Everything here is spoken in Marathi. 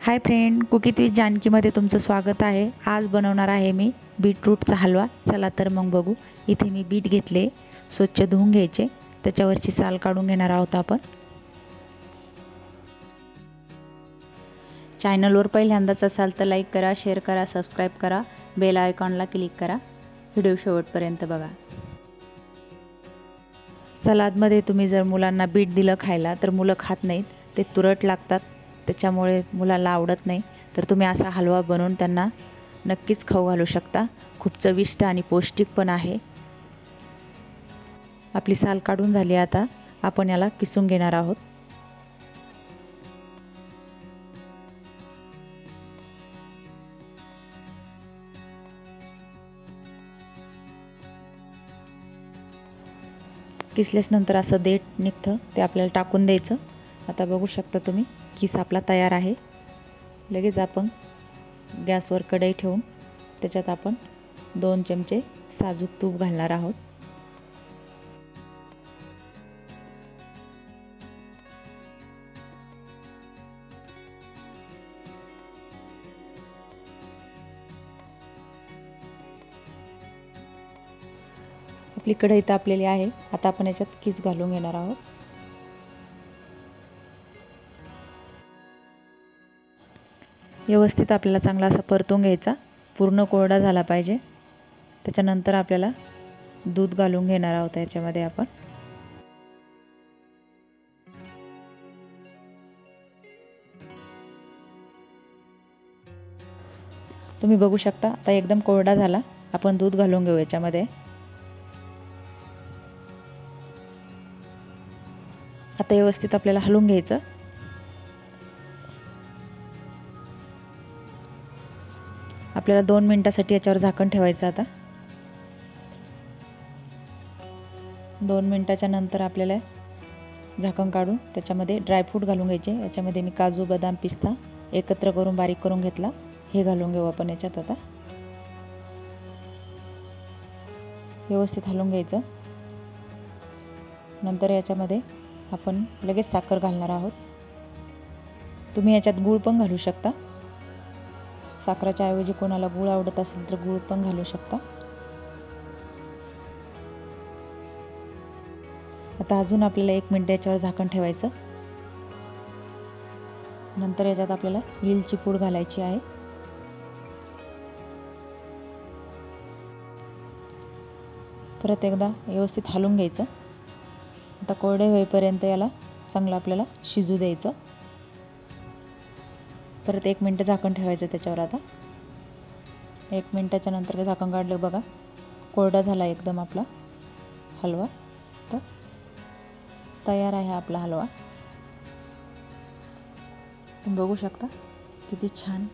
हाय फ्रेंड, कुकीत विथ जानकीमध्ये तुमचं स्वागत आहे। आज बनवणार आहे मी बीटरूटचा हलवा। चला तर मग बघू। इथे मी बीट घेतले, स्वच्छ धुवून घ्यायचे, त्याच्यावरची साल काढून घेणार आहोत आपण। चॅनलवर पहिल्यांदाच असाल तर लाईक करा, शेअर करा, सबस्क्राईब करा, बेल आयकॉनला क्लिक करा। व्हिडिओ शेवटपर्यंत बघा। सलादमध्ये तुम्ही जर मुलांना बीट दिलं खायला तर मुलं खात नाहीत, ते तुरट लागतात, त्याच्यामुळे मुलांना आवडत नाही। तर तुम्ही असा हलवा बनवून त्यांना नक्कीच खाऊ घालू शकता। खूप चविष्ट आणि पौष्टिक पण आहे। आपली साल काढून झाली, आता आपण याला किसून घेणार आहोत। किसल्यानंतर असं देठ निघतं, ते आपल्याला टाकून द्यायचं। आता बघू शकता तुम्ही, किस आपला तयार आहे। लगेच आपण गॅसवर कढई ठेवून त्याच्यात आपण 2 चमचे साजूक तूप घालणार आहोत। आपली कढई तापलेली आहे, आता आपण याच्यात किस घालून घेणार आहोत। व्यवस्थित आपल्याला चांगला असा परतून घ्यायचा, पूर्ण कोरडा झाला पाहिजे। त्याच्यानंतर आपल्याला दूध घालून घेणार आहोत याच्यामध्ये आपण। तुम्ही बघू शकता, आता एकदम कोरडा झाला। आपण दूध घालून घेऊ याच्यामध्ये। आता व्यवस्थित आपल्याला हलवून घ्यायचं। आपल्याला 2 मिनिटांसाठी याच्यावर झाकण ठेवायचं। आता 2 मिनिटाच्या नंतर आपल्याला झाकण काढून त्याच्यामध्ये ड्रायफ्रूट घालून घ्यायचे। याच्यामध्ये मी काजू, बदाम, पिस्ता एकत्र करून बारीक करून घेतला, हे घालून घेऊ आपण याच्यात। आता व्यवस्थित हलवून घ्यायचं। नंतर याच्यामध्ये आपण लगेच साखर घालणार आहोत। तुम्ही याच्यात गूळ पण घालू शकता। साखरेच्या ऐवजी कोणाला गूळ आवडत असेल तर गूळ पण घालू शकता। आता अजून आपल्याला 1 मिनिट याच्यावर झाकण ठेवायचं। नंतर याच्यात आपल्याला वेलची पूड घालायची आहे। परत एकदा व्यवस्थित हलवून घ्यायचं। आता कोरडे होईपर्यंत याला चांगलं आपल्याला शिजू द्यायचं। परत 1 मिनिट झाकण ठेवायचं त्याच्यावर। आता 1 मिनिटाच्या नंतर झाकण काढलं, बघा कोरडा झाला एकदम आपला हलवा। तर तयार आहे आपला हलवा। तुम्ही बघू शकता किती छान